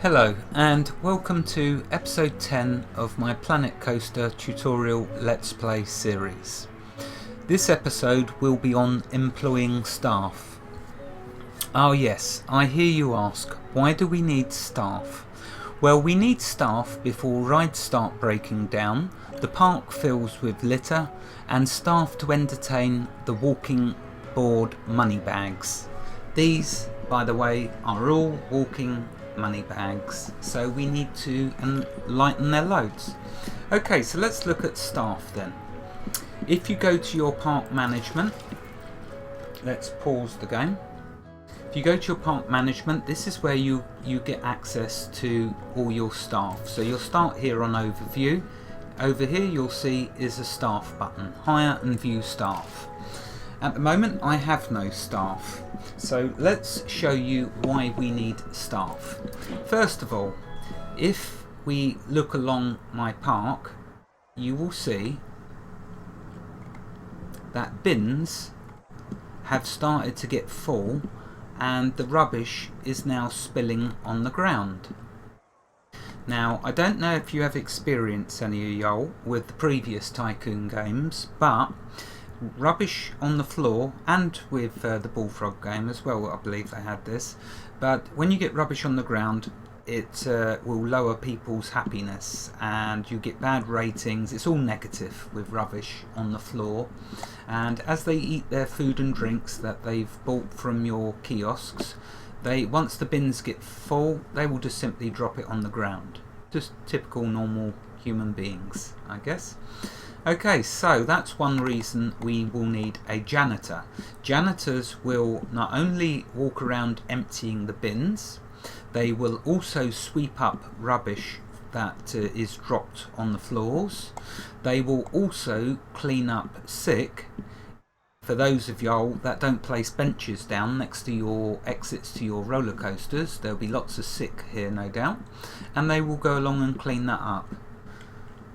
Hello and welcome to episode 10 of my Planet Coaster tutorial Let's Play series. This episode will be on employing staff. Oh yes, I hear you ask, why do we need staff? Well, we need staff before rides start breaking down, the park fills with litter, and staff to entertain the walking board money bags. These, by the way, are all walking money bags, so we need to lighten their loads. Okay, so let's look at staff then. If you go to your park management, let's pause the game. If you go to your park management, this is where you get access to all your staff. So you'll start here on overview. Over here you'll see is a staff button, hire and view staff. At the moment I have no staff, so let's show you why we need staff. First of all, if we look along my park, you will see that bins have started to get full and the rubbish is now spilling on the ground. Now, I don't know if you have experienced any of y'all with the previous Tycoon games, but rubbish on the floor, and with the Bullfrog game as well, I believe they had this, but when you get rubbish on the ground, it will lower people's happiness and you get bad ratings. It's all negative with rubbish on the floor, and as they eat their food and drinks that they've bought from your kiosks, once the bins get full, they will just simply drop it on the ground. Just typical normal human beings, I guess. Okay, so that's one reason we will need a janitor. Janitors will not only walk around emptying the bins, they will also sweep up rubbish that is dropped on the floors. They will also clean up sick. For those of y'all that don't place benches down next to your exits to your roller coasters, there'll be lots of sick here, no doubt, and they will go along and clean that up.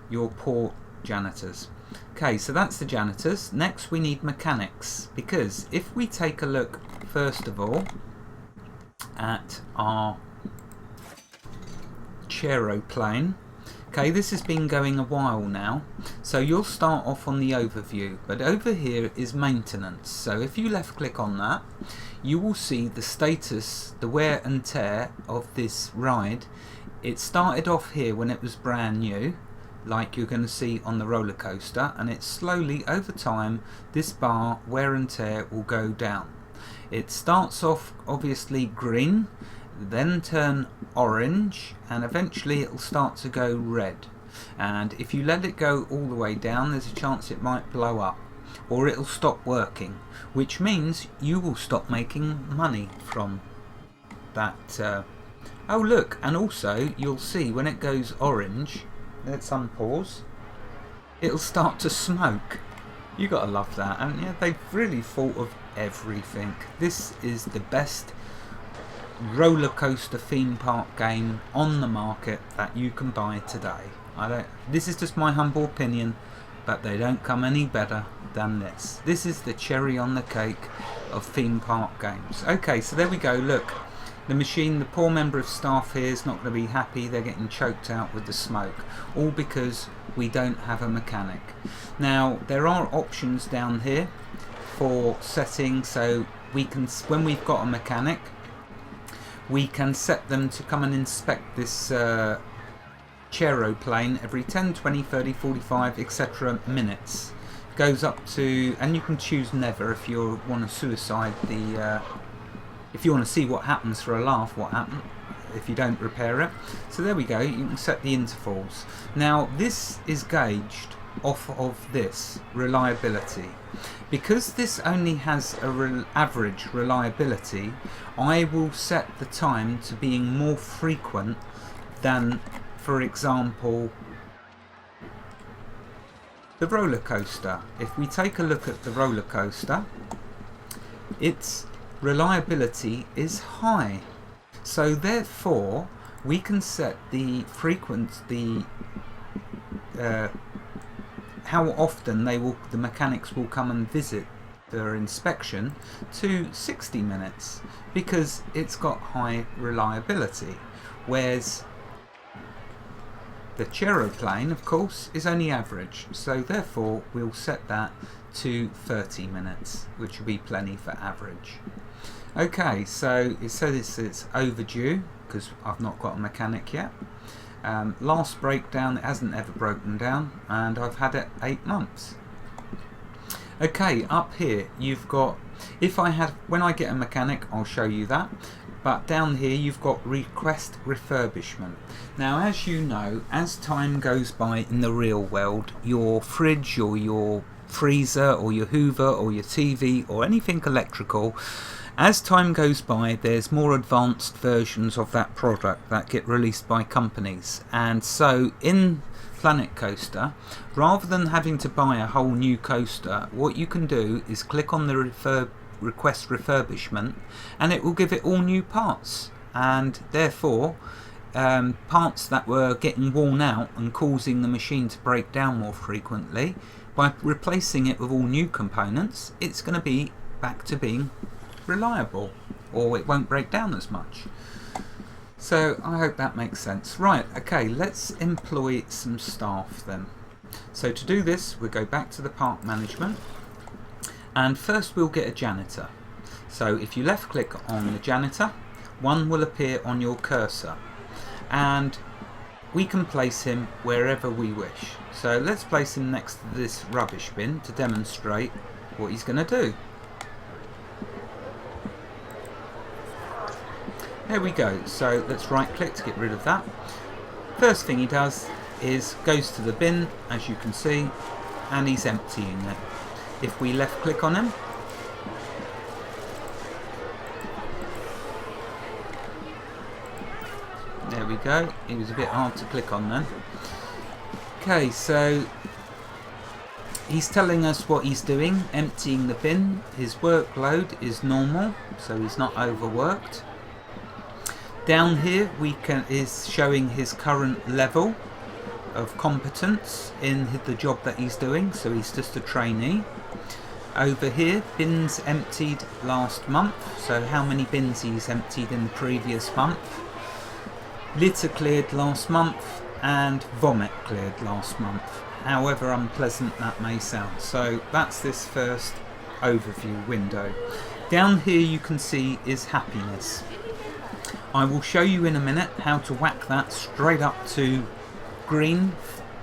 Your poor janitors. Okay, so that's the janitors. Next we need mechanics, because if we take a look first of all at our Charoplane, okay, this has been going a while now, so you'll start off on the overview, but over here is maintenance. So if you left click on that, you will see the status, the wear and tear of this ride. It started off here when it was brand new, like you're going to see on the roller coaster, and it's slowly over time this bar wear and tear will go down. It starts off obviously green, then turn orange, and eventually it will start to go red, and if you let it go all the way down, there's a chance it might blow up or it'll stop working, which means you will stop making money from that. Oh look, and also you'll see when it goes orange, let's unpause, it'll start to smoke. You gotta love that, and yeah, they've really thought of everything. This is the best roller coaster theme park game on the market that you can buy today. This is just my humble opinion, but they don't come any better than this. This is the cherry on the cake of theme park games. Okay, so there we go, look. The machine, the poor member of staff here is not going to be happy. They're getting choked out with the smoke, all because we don't have a mechanic. Now there are options down here for setting, so we can, when we've got a mechanic, we can set them to come and inspect this Charoplane every 10, 20, 30, 45, etc. minutes. Goes up to, and you can choose never if you want to suicide the if you want to see what happens for a laugh, what happens if you don't repair it. So there we go, you can set the intervals. Now this is gauged off of this reliability. Because this only has a average reliability, I will set the time to being more frequent than, for example, the roller coaster. If we take a look at the roller coaster, its reliability is high, so therefore we can set the how often the mechanics will come and visit their inspection to 60 minutes, because it's got high reliability. whereas the Cheroplane, of course, is only average, so therefore we'll set that to 30 minutes, which will be plenty for average. Okay, so it says it's overdue because I've not got a mechanic yet. Last breakdown, it hasn't ever broken down, and I've had it 8 months. Okay, up here you've got, when I get a mechanic, I'll show you that. But down here you've got request refurbishment. Now, as you know, as time goes by in the real world, your fridge or your freezer or your Hoover or your TV or anything electrical, as time goes by, there's more advanced versions of that product that get released by companies. And so in Planet Coaster, rather than having to buy a whole new coaster, what you can do is click on the request refurbishment, and it will give it all new parts, and therefore parts that were getting worn out and causing the machine to break down more frequently, by replacing it with all new components, it's going to be back to being reliable, or it won't break down as much. So I hope that makes sense. Right, okay, let's employ some staff then. So to do this, we'll go back to the park management, and first we'll get a janitor. So if you left click on the janitor, one will appear on your cursor, and we can place him wherever we wish. So let's place him next to this rubbish bin to demonstrate what he's going to do. There we go. So let's right click to get rid of that. First thing he does is goes to the bin, as you can see, and he's emptying it. If we left click on him, there we go. He was a bit hard to click on then. Okay, so he's telling us what he's doing, emptying the bin. His workload is normal, so he's not overworked. Down here is showing his current level of competence in the job that he's doing, so he's just a trainee. Over here, bins emptied last month, so how many bins he's emptied in the previous month. Litter cleared last month, and vomit cleared last month, however unpleasant that may sound. So that's this first overview window. Down here you can see is happiness. I will show you in a minute how to whack that straight up to green,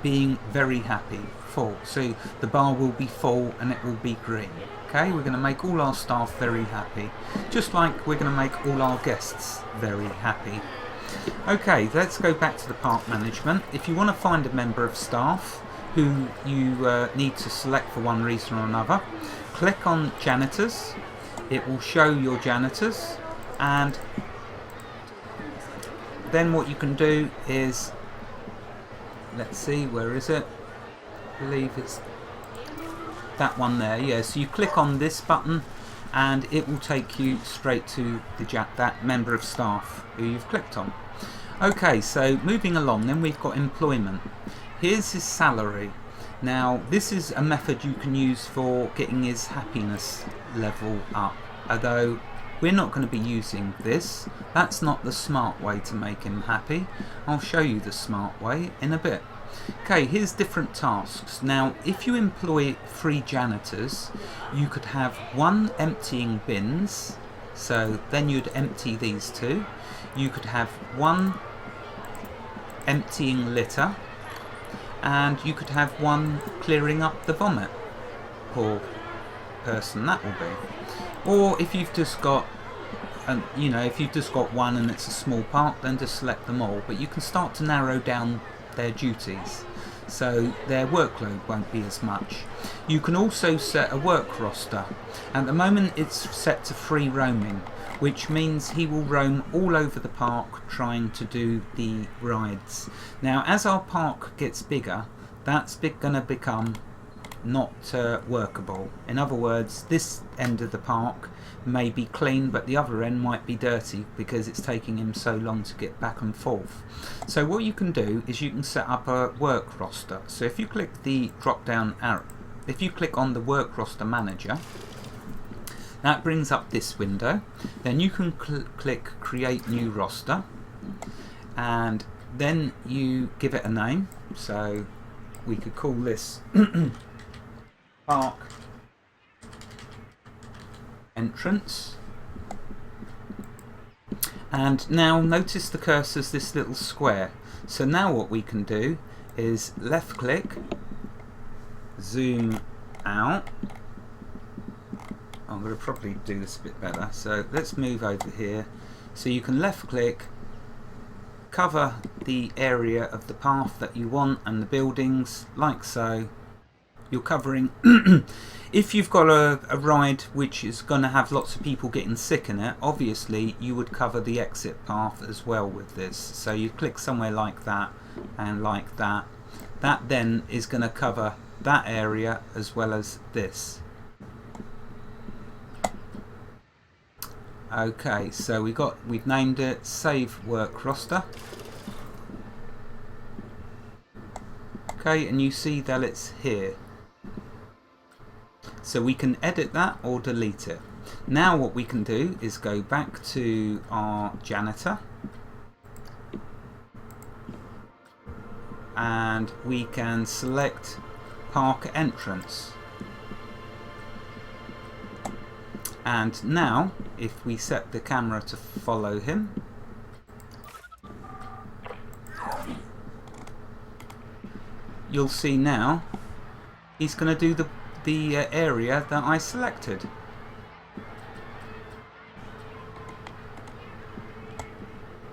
being very happy, full. So the bar will be full and it will be green. Okay, we're going to make all our staff very happy, just like we're going to make all our guests very happy. Okay, let's go back to the park management. If you want to find a member of staff who you need to select for one reason or another, click on janitors. It will show your janitors, and then what you can do is, let's see, where is it? I believe it's that one there. Yeah, so you click on this button and it will take you straight to that member of staff who you've clicked on. Okay, so moving along, then we've got employment. Here's his salary. Now this is a method you can use for getting his happiness level up, although we're not going to be using this. That's not the smart way to make him happy. I'll show you the smart way in a bit. Okay, here's different tasks. Now if you employ 3 janitors, you could have 1 emptying bins, so then you'd empty these 2. You could have 1 emptying litter, and you could have 1 clearing up the vomit. Poor person that will be. Or if you've just got, if you've just got 1 and it's a small park, then just select them all. But you can start to narrow down their duties, so their workload won't be as much. You can also set a work roster. At the moment it's set to free roaming, which means he will roam all over the park trying to do the rides. Now as our park gets bigger, that's going to become not workable. In other words, this end of the park may be clean, but the other end might be dirty because it's taking him so long to get back and forth. So what you can do is you can set up a work roster. So if you click the drop down arrow, if you click on the work roster manager, that brings up this window. Then you can click create new roster. and then you give it a name. So we could call this park entrance. And now notice the cursor's this little square. So now what we can do is left click, zoom out. I'm going to probably do this a bit better. So let's move over here. So you can left click, cover the area of the path that you want and the buildings, like so. You're covering if you've got a ride which is going to have lots of people getting sick in it, obviously you would cover the exit path as well with this. So you click somewhere like that and like that. That then is going to cover that area as well as this. Okay, so we've named it Save Work Roster. Okay, and you see that it's here. So we can edit that or delete it. Now what we can do is go back to our janitor and we can select park entrance. And now if we set the camera to follow him, you'll see now he's going to do the area that I selected.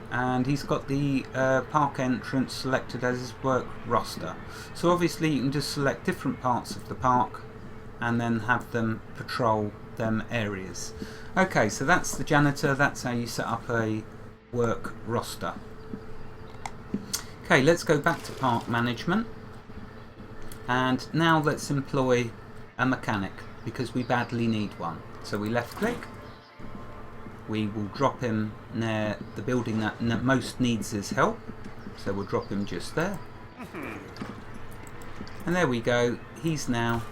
And he's got the park entrance selected as his work roster. So obviously you can just select different parts of the park and then have them patrol them areas. Okay, so that's the janitor. That's how you set up a work roster. Okay, let's go back to park management. And now let's employ a mechanic because we badly need one. So we left click, we will drop him near the building that most needs his help, so we'll drop him just there, and there we go. He's now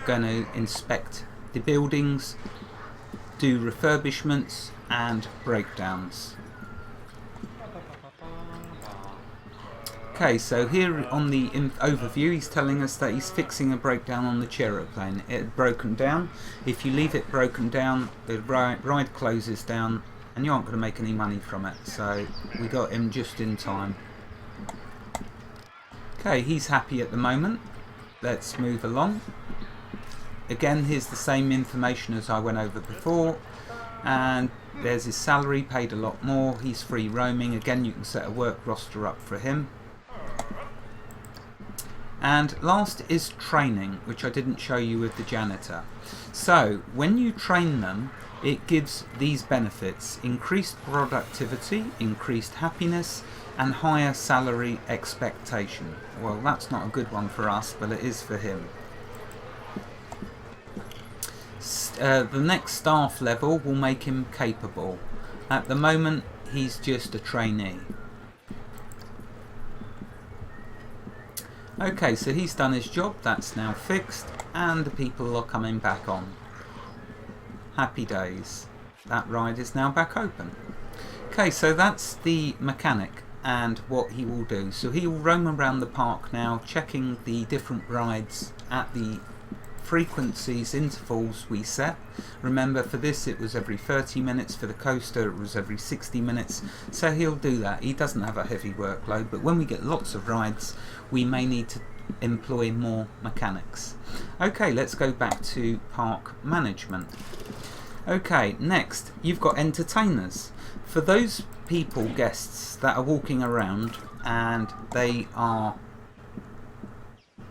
going to inspect the buildings, do refurbishments and breakdowns. Okay, so here on the overview he's telling us that he's fixing a breakdown on the Chairplane. It had broken down. If you leave it broken down, the ride closes down and you aren't going to make any money from it. So we got him just in time. Okay, he's happy at the moment. Let's move along. Again, here's the same information as I went over before. And there's his salary, paid a lot more. He's free roaming. Again, you can set a work roster up for him. And last is training, which I didn't show you with the janitor. So when you train them, it gives these benefits: increased productivity, increased happiness, and higher salary expectation. Well, that's not a good one for us, but it is for him. The next staff level will make him capable. At the moment, he's just a trainee. Okay, so he's done his job, that's now fixed, and the people are coming back on. Happy days. That ride is now back open. Okay, so that's the mechanic and what he will do. So he will roam around the park now, checking the different rides at the frequencies, intervals we set. Remember, for this it was every 30 minutes, for the coaster it was every 60 minutes, so he'll do that. He doesn't have a heavy workload, but when we get lots of rides we may need to employ more mechanics. Okay, let's go back to park management. Okay, next you've got entertainers. For those people, guests that are walking around and they are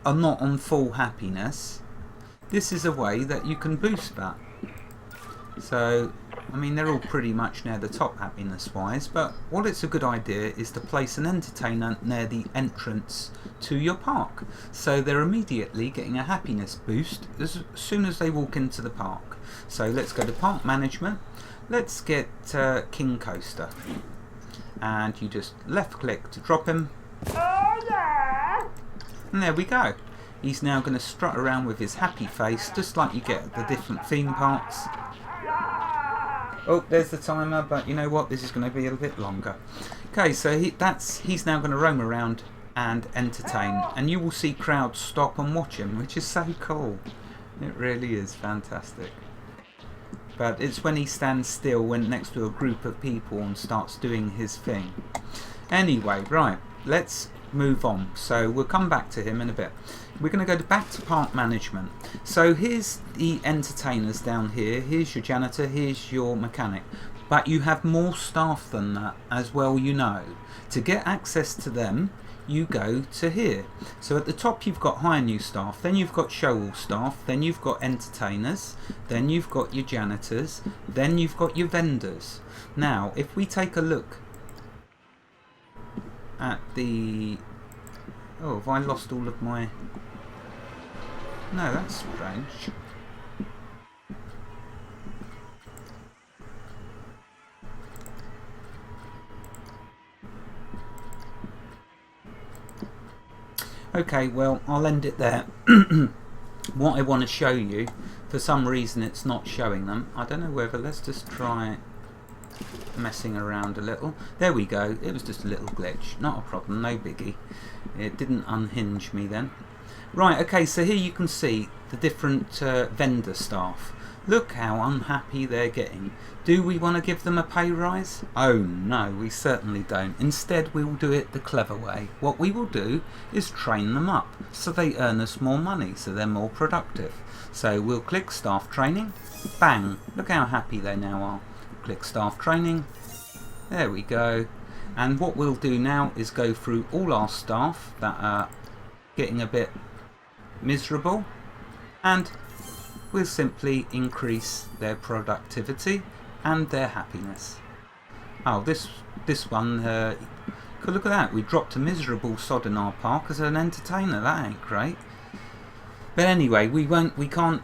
not on full happiness, this is a way that you can boost that. So, I mean, they're all pretty much near the top happiness wise, but what it's a good idea is to place an entertainer near the entrance to your park, so they're immediately getting a happiness boost as soon as they walk into the park. So let's go to park management. Let's get King Coaster, and you just left click to drop him. Oh yeah! And there we go. He's now going to strut around with his happy face, just like you get at the different theme parks. Oh, there's the timer, but you know what? This is going to be a bit longer. Okay, so he's now going to roam around and entertain, and you will see crowds stop and watch him, which is so cool. It really is fantastic. But it's when he stands still next to a group of people and starts doing his thing. Anyway, right, let's move on. So we'll come back to him in a bit. We're going to go back to park management. So here's the entertainers down here. Here's your janitor, here's your mechanic. But you have more staff than that as well, you know. To get access to them, you go to here. So at the top you've got hire new staff, then you've got show all staff, then you've got entertainers, then you've got your janitors, then you've got your vendors. Now if we take a look at the... Oh, have I lost all of my... No, that's strange. Okay, well, I'll end it there. What I want to show you, for some reason it's not showing them. I don't know whether, let's just try messing around a little. There we go, it was just a little glitch. Not a problem, no biggie. It didn't unhinge me then. Right, okay, so here you can see the different vendor staff. Look how unhappy they're getting. Do we want to give them a pay rise? Oh no, we certainly don't. Instead we'll do it the clever way. What we will do is train them up so they earn us more money, so they're more productive. So we'll click staff training. Bang, look how happy they now are. Click staff training. There we go. And what we'll do now is go through all our staff that are getting a bit miserable, and we'll simply increase their productivity and their happiness. Oh, this one, look at that, we dropped a miserable sod in our park as an entertainer. That ain't great. But anyway, we can't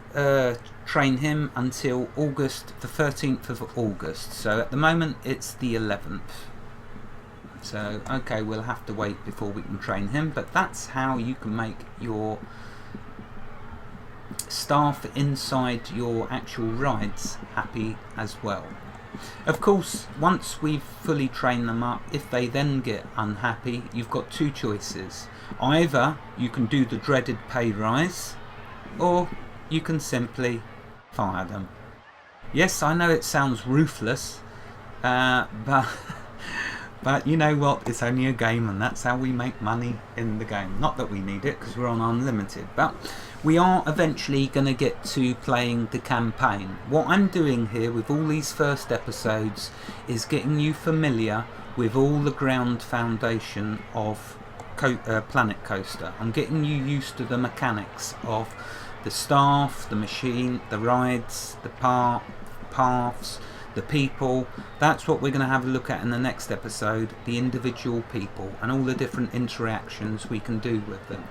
train him until August, the 13th of August. So at the moment it's the 11th. So okay, we'll have to wait before we can train him, but that's how you can make your staff inside your actual rides happy as well. Of course, once we've fully trained them up, if they then get unhappy, you've got two choices. Either you can do the dreaded pay rise, or you can simply fire them. Yes, I know it sounds ruthless, but you know what, it's only a game, and that's how we make money in the game. Not that we need it, because we're on unlimited, but we are eventually going to get to playing the campaign. What I'm doing here with all these first episodes is getting you familiar with all the ground foundation of Planet Coaster. I'm getting you used to the mechanics of the staff, the machine, the rides, the paths, the people. That's what we're going to have a look at in the next episode, the individual people and all the different interactions we can do with them.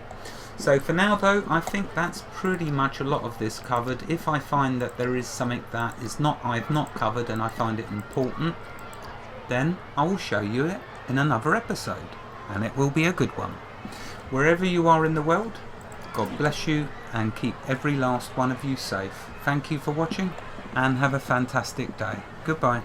So for now though, I think that's pretty much a lot of this covered. If I find that there is something that I've not covered and I find it important, then I will show you it in another episode, and it will be a good one. Wherever you are in the world, God bless you and keep every last one of you safe. Thank you for watching and have a fantastic day. Goodbye.